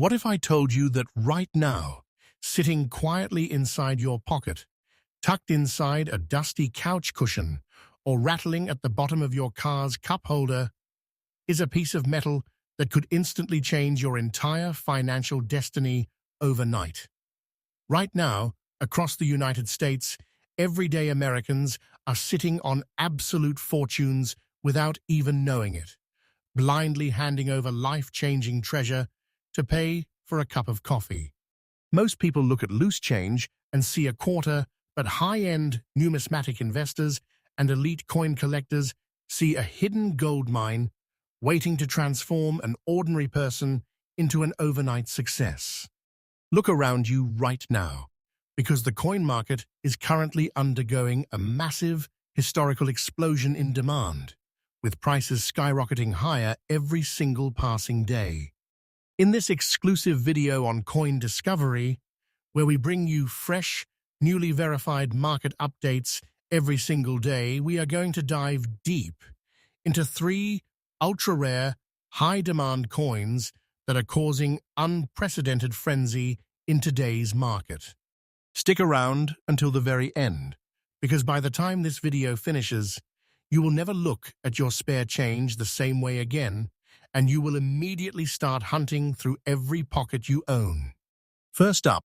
What if I told you that right now, sitting quietly inside your pocket, tucked inside a dusty couch cushion, or rattling at the bottom of your car's cup holder, is a piece of metal that could instantly change your entire financial destiny overnight? Right now, across the United States, everyday Americans are sitting on absolute fortunes without even knowing it, blindly handing over life-changing treasure to pay for a cup of coffee. Most people look at loose change and see a quarter, but high-end numismatic investors and elite coin collectors see a hidden gold mine waiting to transform an ordinary person into an overnight success. Look around you right now, because the coin market is currently undergoing a massive historical explosion in demand, with prices skyrocketing higher every single passing day. In this exclusive video on coin discovery, where we bring you fresh, newly verified market updates every single day, we are going to dive deep into 3 ultra-rare, high-demand coins that are causing unprecedented frenzy in today's market. Stick around until the very end, because by the time this video finishes, you will never look at your spare change the same way again, and you will immediately start hunting through every pocket you own. First up,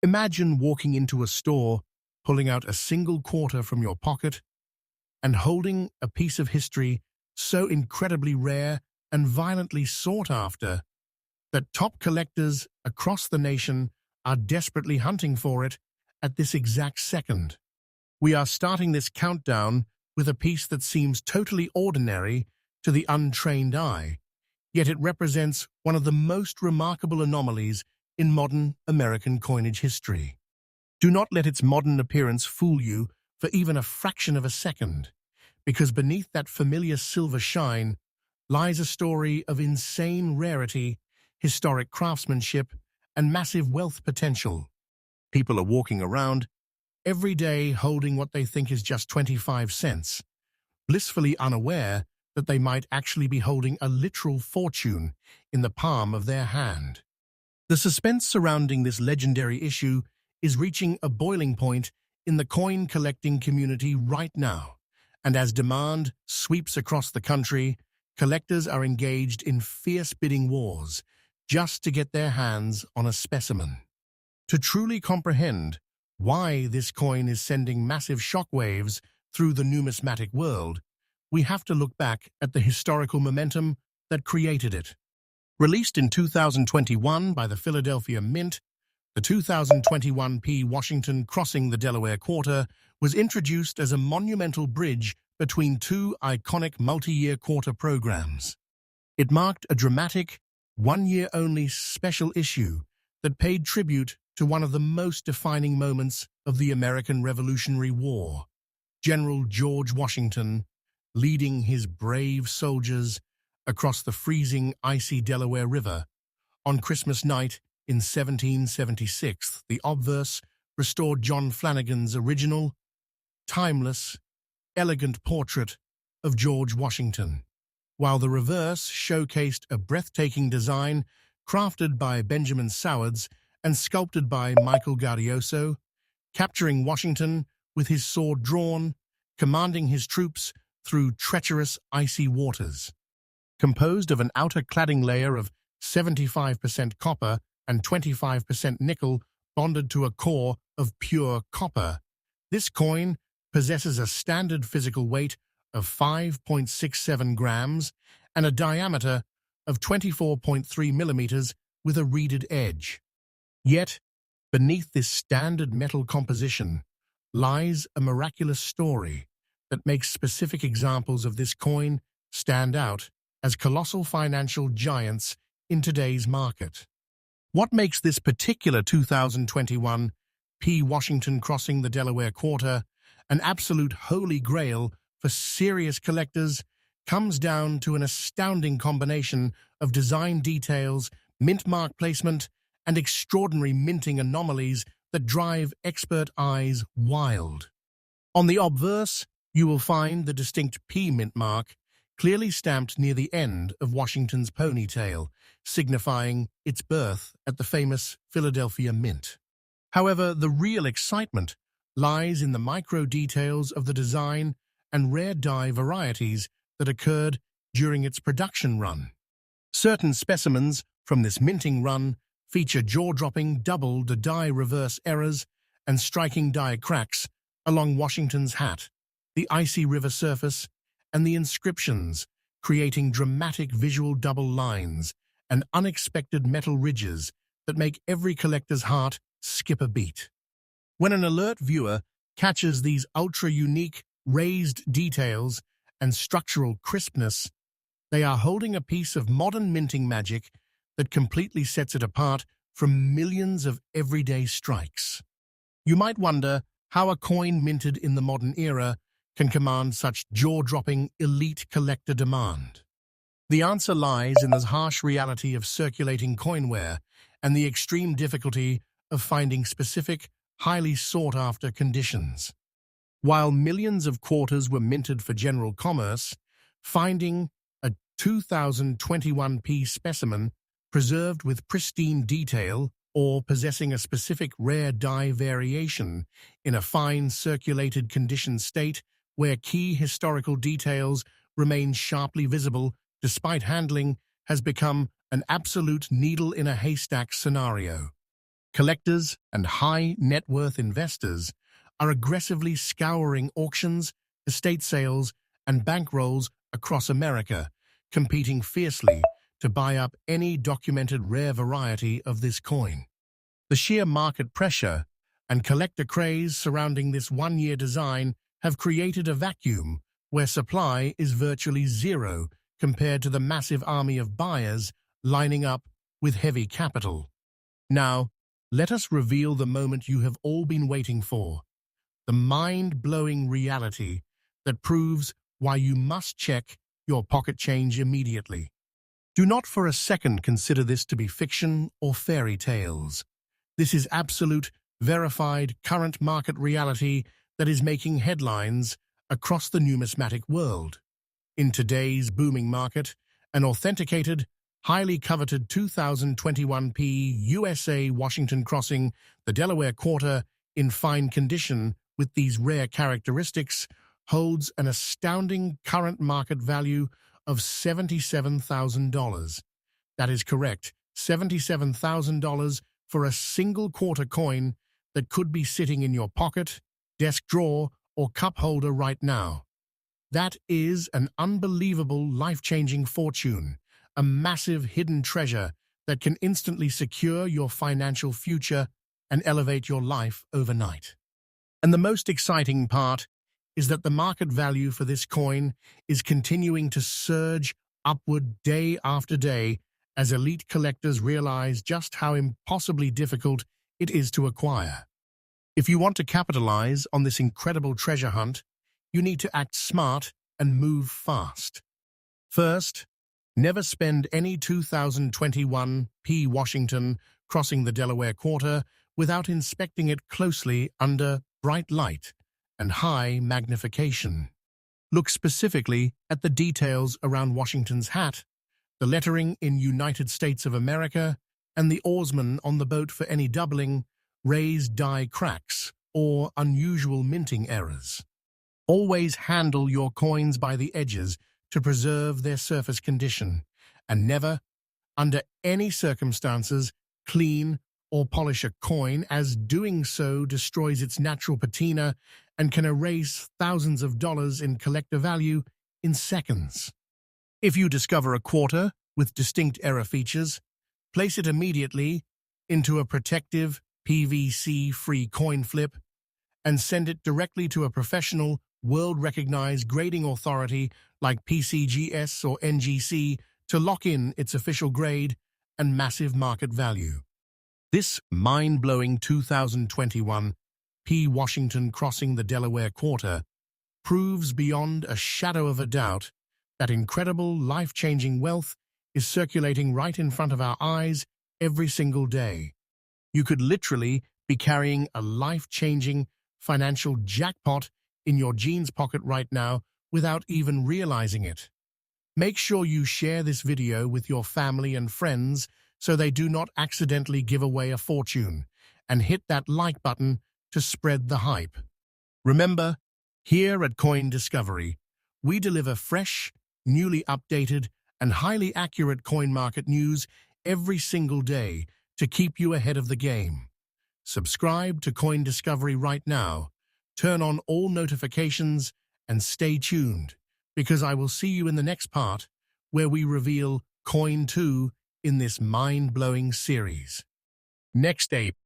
imagine walking into a store, pulling out a single quarter from your pocket, and holding a piece of history so incredibly rare and violently sought after that top collectors across the nation are desperately hunting for it at this exact second. We are starting this countdown with a piece that seems totally ordinary to the untrained eye, yet it represents one of the most remarkable anomalies in modern American coinage history. Do not let its modern appearance fool you for even a fraction of a second, because beneath that familiar silver shine lies a story of insane rarity, historic craftsmanship, and massive wealth potential. People are walking around every day holding what they think is just 25 cents, blissfully unaware that they might actually be holding a literal fortune in the palm of their hand. The suspense surrounding this legendary issue is reaching a boiling point in the coin collecting community right now, and as demand sweeps across the country, collectors are engaged in fierce bidding wars just to get their hands on a specimen. To truly comprehend why this coin is sending massive shockwaves through the numismatic world, we have to look back at the historical momentum that created it. Released in 2021 by the Philadelphia Mint, the 2021 P. Washington crossing the Delaware Quarter was introduced as a monumental bridge between 2 iconic multi-year quarter programs. It marked a dramatic, one-year-only special issue that paid tribute to one of the most defining moments of the American Revolutionary War, General George Washington leading his brave soldiers across the freezing, icy Delaware River. On Christmas night in 1776, the obverse restored John Flanagan's original, timeless, elegant portrait of George Washington, while the reverse showcased a breathtaking design crafted by Benjamin Sowards and sculpted by Michael Gaudioso, capturing Washington with his sword drawn, commanding his troops through treacherous icy waters. Composed of an outer cladding layer of 75% copper and 25% nickel bonded to a core of pure copper, this coin possesses a standard physical weight of 5.67 grams and a diameter of 24.3 millimeters with a reeded edge. Yet, beneath this standard metal composition lies a miraculous story that makes specific examples of this coin stand out as colossal financial giants in today's market. What makes this particular 2021 P. Washington crossing the Delaware Quarter an absolute holy grail for serious collectors comes down to an astounding combination of design details, mint mark placement, and extraordinary minting anomalies that drive expert eyes wild. On the obverse, you will find the distinct P mint mark clearly stamped near the end of Washington's ponytail, signifying its birth at the famous Philadelphia Mint. However, the real excitement lies in the micro details of the design and rare die varieties that occurred during its production run. Certain specimens from this minting run feature jaw-dropping double-the-die reverse errors and striking die cracks along Washington's hat, the icy river surface, and the inscriptions, creating dramatic visual double lines and unexpected metal ridges that make every collector's heart skip a beat. When an alert viewer catches these ultra-unique, raised details and structural crispness, they are holding a piece of modern minting magic that completely sets it apart from millions of everyday strikes. You might wonder how a coin minted in the modern era can command such jaw-dropping elite collector demand. The answer lies in the harsh reality of circulating coinware and the extreme difficulty of finding specific, highly sought-after conditions. While millions of quarters were minted for general commerce, finding a 2021p specimen preserved with pristine detail or possessing a specific rare die variation in a fine circulated condition state where key historical details remain sharply visible despite handling has become an absolute needle-in-a-haystack scenario. Collectors and high-net-worth investors are aggressively scouring auctions, estate sales, and bankrolls across America, competing fiercely to buy up any documented rare variety of this coin. The sheer market pressure and collector craze surrounding this one-year design have created a vacuum where supply is virtually zero compared to the massive army of buyers lining up with heavy capital. Now, let us reveal the moment you have all been waiting for, the mind-blowing reality that proves why you must check your pocket change immediately. Do not for a second consider this to be fiction or fairy tales. This is absolute, verified, current market reality that is making headlines across the numismatic world. In today's booming market, an authenticated, highly coveted 2021p USA Washington crossing the Delaware Quarter in fine condition with these rare characteristics holds an astounding current market value of $77,000. That is correct, $77,000 for a single quarter coin that could be sitting in your pocket, desk drawer, or cup holder right now. That is an unbelievable, life-changing fortune, a massive hidden treasure that can instantly secure your financial future and elevate your life overnight. And the most exciting part is that the market value for this coin is continuing to surge upward day after day as elite collectors realize just how impossibly difficult it is to acquire. If you want to capitalize on this incredible treasure hunt, you need to act smart and move fast. First, never spend any 2021p Washington crossing the Delaware Quarter without inspecting it closely under bright light and high magnification. Look specifically at the details around Washington's hat, the lettering in United States of America, and the oarsman on the boat for any doubling, raised die cracks, or unusual minting errors. Always handle your coins by the edges to preserve their surface condition, and never, under any circumstances, clean or polish a coin, as doing so destroys its natural patina and can erase thousands of dollars in collector value in seconds. If you discover a quarter with distinct error features, place it immediately into a protective PVC-free coin flip and send it directly to a professional, world-recognized grading authority like PCGS or NGC to lock in its official grade and massive market value. This mind-blowing 2021p Washington crossing the Delaware Quarter proves beyond a shadow of a doubt that incredible, life-changing wealth is circulating right in front of our eyes every single day. You could literally be carrying a life-changing financial jackpot in your jeans pocket right now without even realizing it. Make sure you share this video with your family and friends so they do not accidentally give away a fortune, and hit that like button to spread the hype. Remember, here at Coin Discovery, we deliver fresh, newly updated, and highly accurate coin market news every single day to keep you ahead of the game. Subscribe to Coin Discovery right now, turn on all notifications, and stay tuned, because I will see you in the next part where we reveal Coin 2 in this mind-blowing series. Next ape,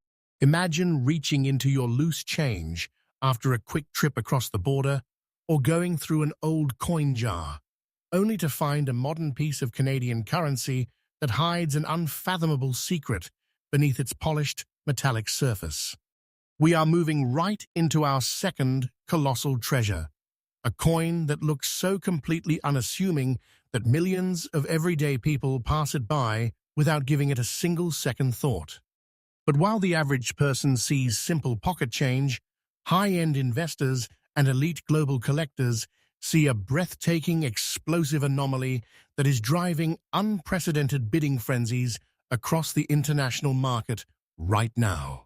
imagine reaching into your loose change after a quick trip across the border or going through an old coin jar, only to find a modern piece of Canadian currency that hides an unfathomable secret beneath its polished metallic surface. We are moving right into our second colossal treasure, a coin that looks so completely unassuming that millions of everyday people pass it by without giving it a single second thought. But while the average person sees simple pocket change, high-end investors and elite global collectors see a breathtaking, explosive anomaly that is driving unprecedented bidding frenzies across the international market right now.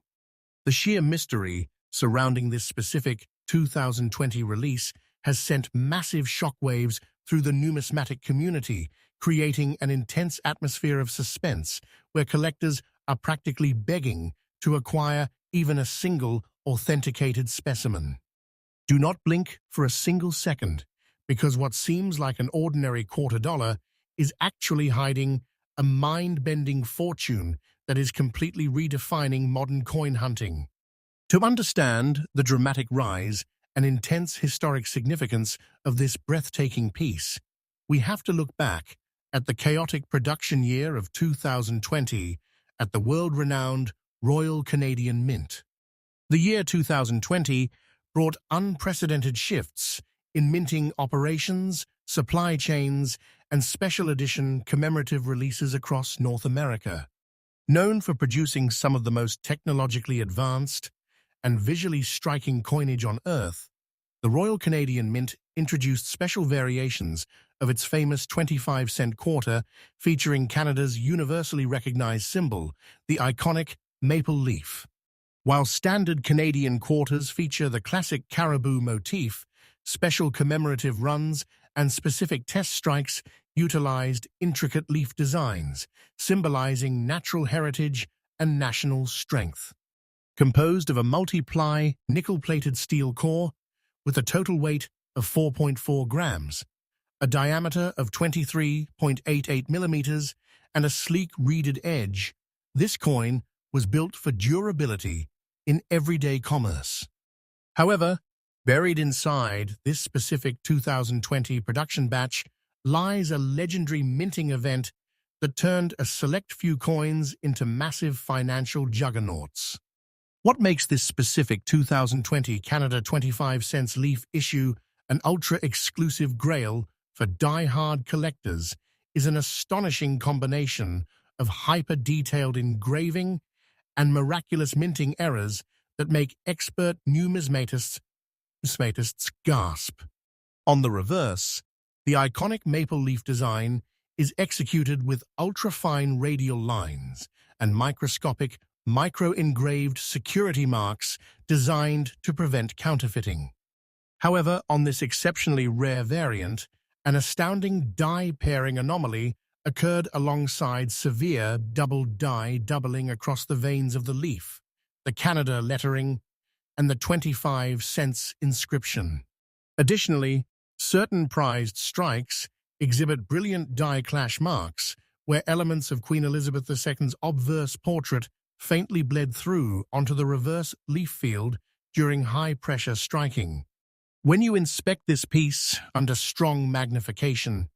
The sheer mystery surrounding this specific 2020 release has sent massive shockwaves through the numismatic community, creating an intense atmosphere of suspense where collectors are practically begging to acquire even a single authenticated specimen. Do not blink for a single second, because what seems like an ordinary $quarter is actually hiding a mind-bending fortune that is completely redefining modern coin hunting. To understand the dramatic rise and intense historic significance of this breathtaking piece, we have to look back at the chaotic production year of 2020 at the world-renowned Royal Canadian Mint. The year 2020 brought unprecedented shifts in minting operations, supply chains, and special edition commemorative releases across North America. Known for producing some of the most technologically advanced and visually striking coinage on Earth, the Royal Canadian Mint introduced special variations of its famous 25-cent quarter featuring Canada's universally recognized symbol, the iconic maple leaf. While standard Canadian quarters feature the classic caribou motif, special commemorative runs and specific test strikes utilized intricate leaf designs, symbolizing natural heritage and national strength. Composed of a multi-ply, nickel-plated steel core with a total weight of 4.4 grams, a diameter of 23.88 millimeters, and a sleek reeded edge, this coin was built for durability in everyday commerce. However, buried inside this specific 2020 production batch lies a legendary minting event that turned a select few coins into massive financial juggernauts. What makes this specific 2020 Canada 25 cents leaf issue an ultra-exclusive grail for die-hard collectors is an astonishing combination of hyper-detailed engraving and miraculous minting errors that make expert numismatists gasp. On the reverse, the iconic maple leaf design is executed with ultra-fine radial lines and microscopic, micro-engraved security marks designed to prevent counterfeiting. However, on this exceptionally rare variant, an astounding die-pairing anomaly occurred alongside severe double die doubling across the veins of the leaf, the Canada lettering, and the 25 cents inscription. Additionally, certain prized strikes exhibit brilliant die-clash marks where elements of Queen Elizabeth II's obverse portrait faintly bled through onto the reverse leaf field during high-pressure striking. When you inspect this piece under strong magnification,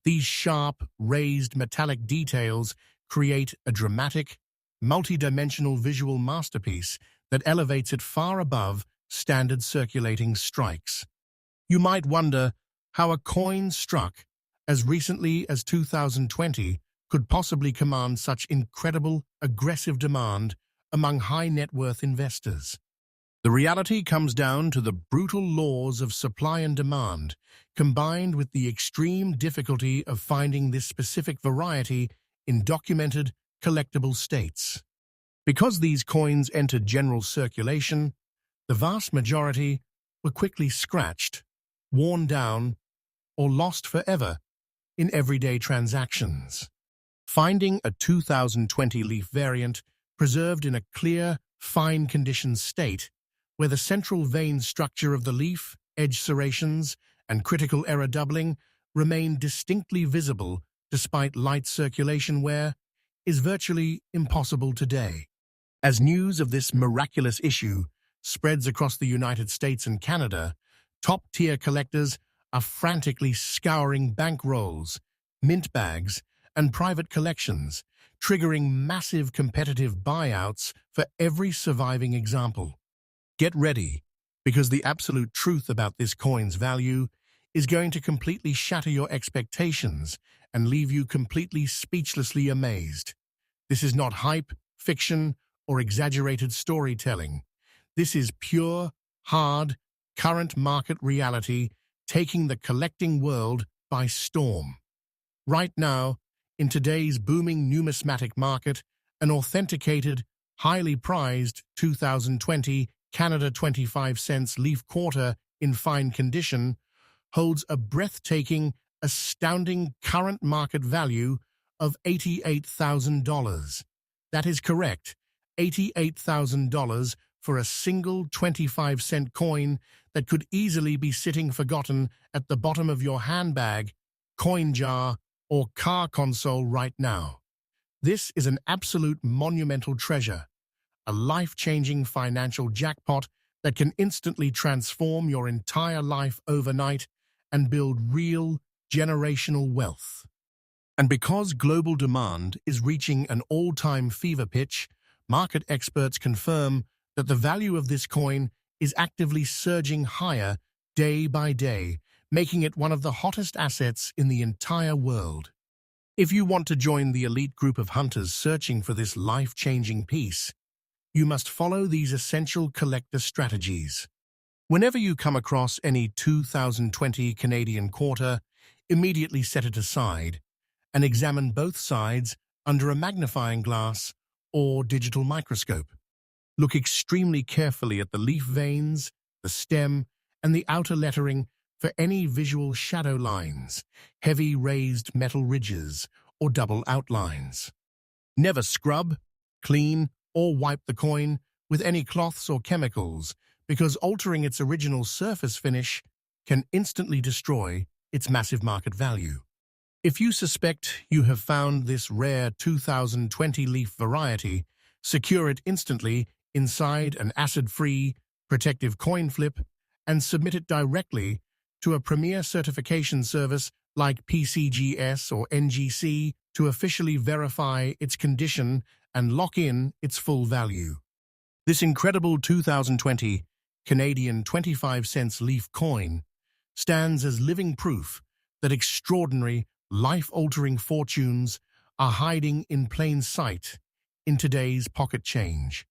these sharp, raised metallic details create a dramatic, multi-dimensional visual masterpiece that elevates it far above standard circulating strikes. You might wonder how a coin struck as recently as 2020 could possibly command such incredible, aggressive demand among high-net-worth investors. The reality comes down to the brutal laws of supply and demand, combined with the extreme difficulty of finding this specific variety in documented, collectible states. Because these coins entered general circulation, the vast majority were quickly scratched, worn down, or lost forever in everyday transactions. Finding a 2020 leaf variant preserved in a clear, fine-conditioned state, where the central vein structure of the leaf, edge serrations, and critical error doubling remain distinctly visible despite light circulation wear, is virtually impossible today. As news of this miraculous issue spreads across the United States and Canada, top-tier collectors are frantically scouring bankrolls, mint bags, and private collections, triggering massive competitive buyouts for every surviving example. Get ready, because the absolute truth about this coin's value is going to completely shatter your expectations and leave you completely speechlessly amazed. This is not hype, fiction, or exaggerated storytelling. This is pure, hard, current market reality taking the collecting world by storm. Right now, in today's booming numismatic market, an authenticated, highly prized 2020 Canada 25 cents leaf quarter in fine condition holds a breathtaking, astounding current market value of $88,000. That is correct, $88,000 for a single 25-cent coin that could easily be sitting forgotten at the bottom of your handbag, coin jar, or car console right now. This is an absolute monumental treasure, a life-changing financial jackpot that can instantly transform your entire life overnight and build real, generational wealth. And because global demand is reaching an all-time fever pitch, market experts confirm that the value of this coin is actively surging higher day by day, making it one of the hottest assets in the entire world. If you want to join the elite group of hunters searching for this life-changing piece, you must follow these essential collector strategies. Whenever you come across any 2020 Canadian quarter, immediately set it aside and examine both sides under a magnifying glass or digital microscope. Look extremely carefully at the leaf veins, the stem, and the outer lettering for any visual shadow lines, heavy raised metal ridges, or double outlines. Never scrub, clean, or wipe the coin with any cloths or chemicals, because altering its original surface finish can instantly destroy its massive market value. If you suspect you have found this rare 2020 leaf variety, secure it instantly inside an acid-free, protective coin flip and submit it directly to a premier certification service like PCGS or NGC to officially verify its condition and lock in its full value. This incredible 2020 Canadian 25 cents leaf coin stands as living proof that extraordinary, life-altering fortunes are hiding in plain sight in today's pocket change.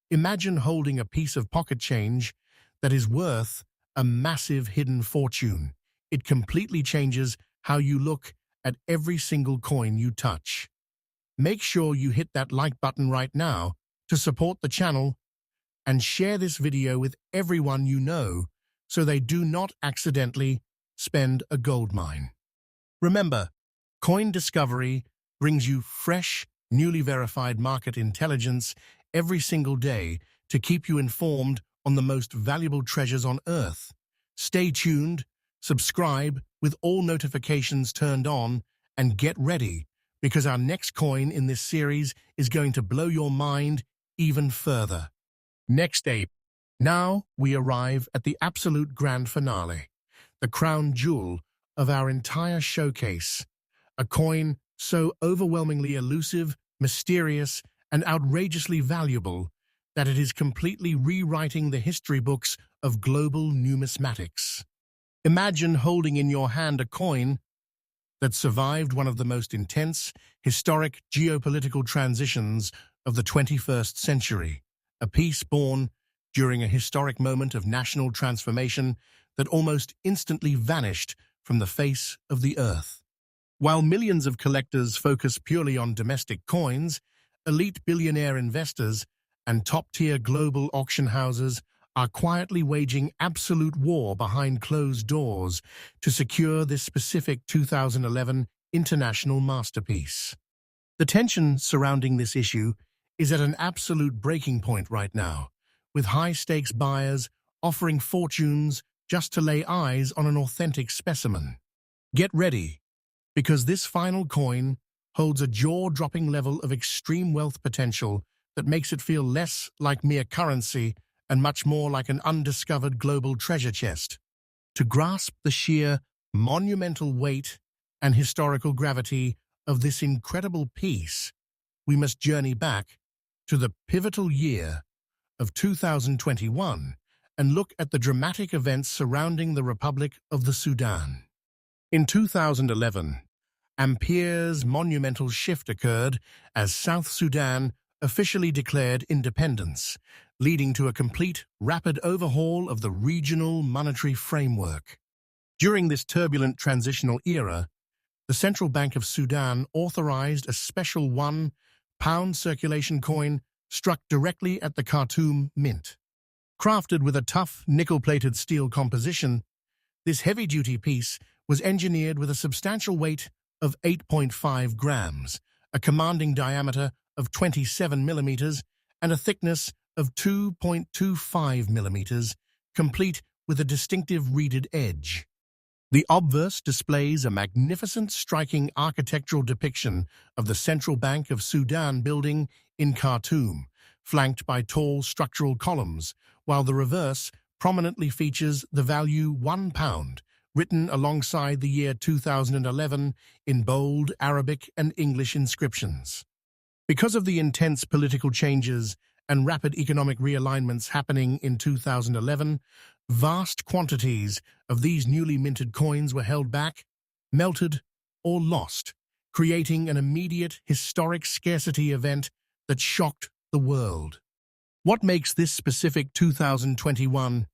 Imagine holding a piece of pocket change that is worth a massive hidden fortune. It completely changes how you look at every single coin you touch. Make sure you hit that like button right now to support the channel and share this video with everyone you know so they do not accidentally spend a goldmine. Remember, Coin Discovery brings you fresh, newly verified market intelligence every single day to keep you informed on the most valuable treasures on Earth. Stay tuned, subscribe with all notifications turned on, and get ready, because our next coin in this series is going to blow your mind even further. Next ape. Now we arrive at the absolute grand finale, the crown jewel of our entire showcase, a coin so overwhelmingly elusive, mysterious, and outrageously valuable that it is completely rewriting the history books of global numismatics. Imagine holding in your hand a coin that survived one of the most intense, historic geopolitical transitions of the 21st century, a piece born during a historic moment of national transformation that almost instantly vanished from the face of the earth. While millions of collectors focus purely on domestic coins, elite billionaire investors and top-tier global auction houses are quietly waging absolute war behind closed doors to secure this specific 2011 international masterpiece. The tension surrounding this issue is at an absolute breaking point right now, with high-stakes buyers offering fortunes just to lay eyes on an authentic specimen. Get ready, because this final coin holds a jaw-dropping level of extreme wealth potential that makes it feel less like mere currency and much more like an undiscovered global treasure chest. To grasp the sheer monumental weight and historical gravity of this incredible piece, we must journey back to the pivotal year of 2021 and look at the dramatic events surrounding the Republic of the Sudan. In 2011, Ampere's monumental shift occurred as South Sudan officially declared independence, leading to a complete, rapid overhaul of the regional monetary framework. During this turbulent transitional era, the Central Bank of Sudan authorized a special £1 circulation coin struck directly at the Khartoum Mint. Crafted with a tough, nickel-plated steel composition, this heavy-duty piece was engineered with a substantial weight of 8.5 grams, a commanding diameter of 27 millimeters, and a thickness of 2.25 millimeters, complete with a distinctive reeded edge. The obverse displays a magnificent, striking architectural depiction of the Central Bank of Sudan building in Khartoum, flanked by tall structural columns, while the reverse prominently features the value £1, written alongside the year 2011 in bold Arabic and English inscriptions. Because of the intense political changes and rapid economic realignments happening in 2011, vast quantities of these newly minted coins were held back, melted, or lost, creating an immediate historic scarcity event that shocked the world. What makes this specific 2021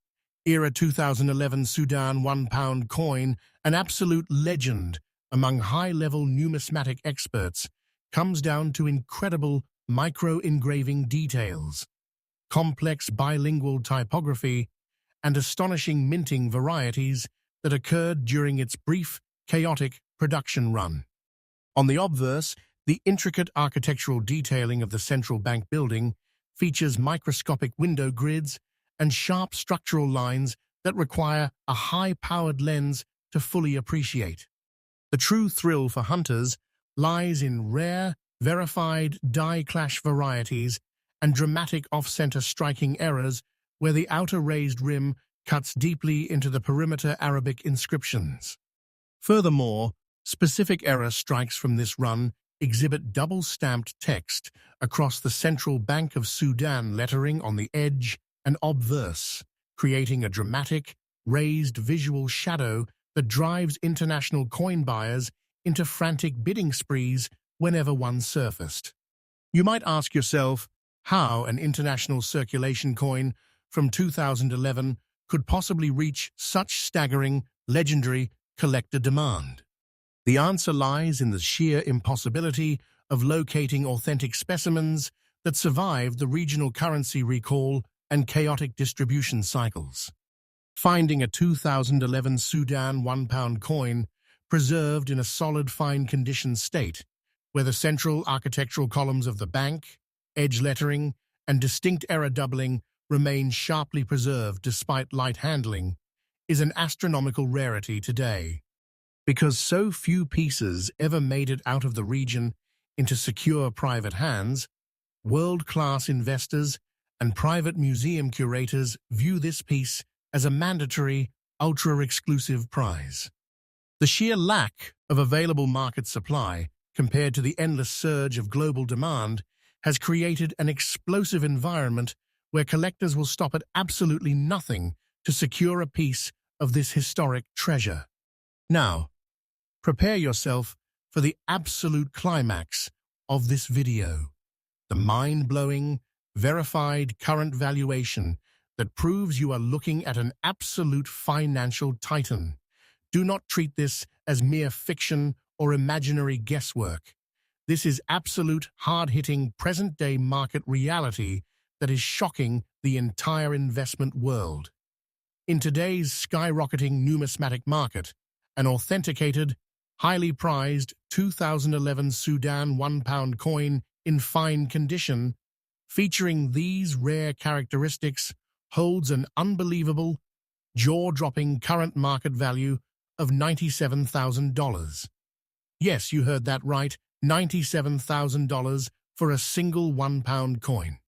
era 2011 Sudan £1 coin an absolute legend among high-level numismatic experts comes down to incredible micro-engraving details, complex bilingual typography, and astonishing minting varieties that occurred during its brief, chaotic production run. On the obverse, the intricate architectural detailing of the central bank building features microscopic window grids and sharp structural lines that require a high-powered lens to fully appreciate. The true thrill for hunters lies in rare, verified die-clash varieties and dramatic off-center striking errors where the outer raised rim cuts deeply into the perimeter Arabic inscriptions. Furthermore, specific error strikes from this run exhibit double-stamped text across the Central Bank of Sudan lettering on the edge and obverse, creating a dramatic, raised visual shadow that drives international coin buyers into frantic bidding sprees whenever one surfaced. You might ask yourself how an international circulation coin from 2011 could possibly reach such staggering, legendary collector demand. The answer lies in the sheer impossibility of locating authentic specimens that survived the regional currency recall and chaotic distribution cycles. Finding a 2011 Sudan £1 coin preserved in a solid fine condition state, where the central architectural columns of the bank, edge lettering, and distinct error doubling remain sharply preserved despite light handling, is an astronomical rarity today. Because so few pieces ever made it out of the region into secure private hands, world-class investors and private museum curators view this piece as a mandatory, ultra-exclusive prize. The sheer lack of available market supply, compared to the endless surge of global demand, has created an explosive environment where collectors will stop at absolutely nothing to secure a piece of this historic treasure. Now, prepare yourself for the absolute climax of this video, the mind-blowing, verified current valuation that proves you are looking at an absolute financial titan. Do not treat this as mere fiction or imaginary guesswork. This is absolute, hard-hitting, present-day market reality that is shocking the entire investment world. In today's skyrocketing numismatic market, an authenticated, highly prized 2011 Sudan £1 coin in fine condition, featuring these rare characteristics, holds an unbelievable, jaw-dropping current market value of $97,000. Yes, you heard that right, $97,000 for a single £1 coin.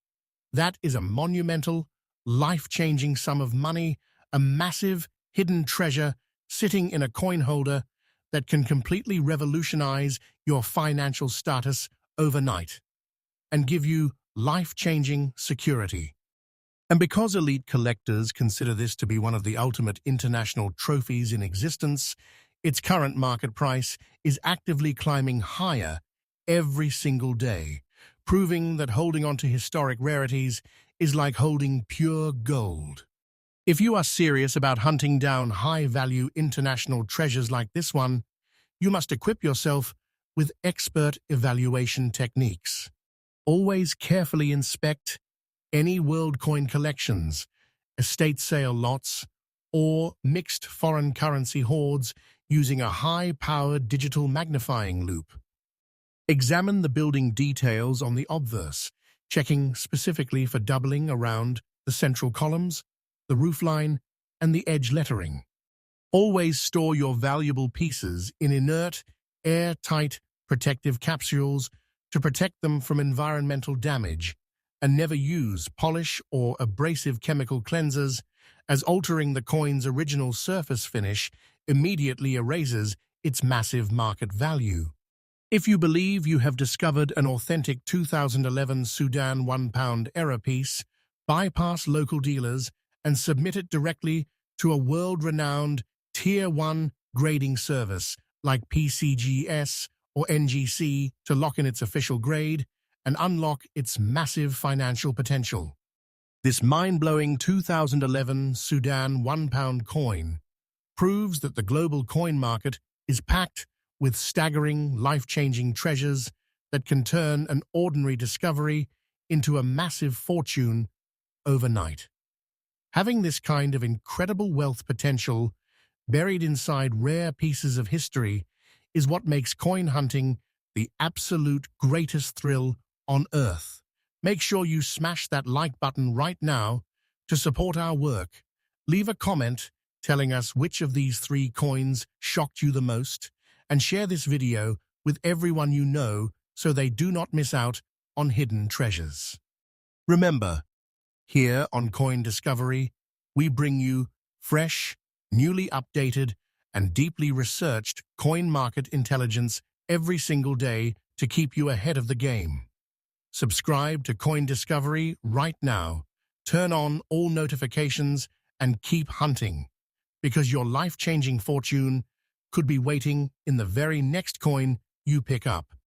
That is a monumental, life-changing sum of money, a massive, hidden treasure sitting in a coin holder that can completely revolutionize your financial status overnight and give you life-changing security. And because elite collectors consider this to be one of the ultimate international trophies in existence, its current market price is actively climbing higher every single day, proving that holding on to historic rarities is like holding pure gold. If you are serious about hunting down high-value international treasures like this one, you must equip yourself with expert evaluation techniques. Always carefully inspect any world coin collections, estate sale lots, or mixed foreign currency hoards using a high-powered digital magnifying loupe. Examine the building details on the obverse, checking specifically for doubling around the central columns, the roofline, and the edge lettering. Always store your valuable pieces in inert, airtight protective capsules to protect them from environmental damage, and never use polish or abrasive chemical cleansers, as altering the coin's original surface finish immediately erases its massive market value. If you believe you have discovered an authentic 2011 Sudan £1 error piece, bypass local dealers and submit it directly to a world-renowned Tier 1 grading service like PCGS or NGC to lock in its official grade and unlock its massive financial potential. This mind-blowing 2011 Sudan £1 coin proves that the global coin market is packed with staggering, life-changing treasures that can turn an ordinary discovery into a massive fortune overnight. Having this kind of incredible wealth potential buried inside rare pieces of history is what makes coin hunting the absolute greatest thrill on Earth. Make sure you smash that like button right now to support our work. Leave a comment telling us which of these 3 coins shocked you the most, and share this video with everyone you know so they do not miss out on hidden treasures. Remember, here on Coin Discovery, we bring you fresh, newly updated, and deeply researched coin market intelligence every single day to keep you ahead of the game. Subscribe to Coin Discovery right now, turn on all notifications, and keep hunting, because your life-changing fortune could be waiting in the very next coin you pick up.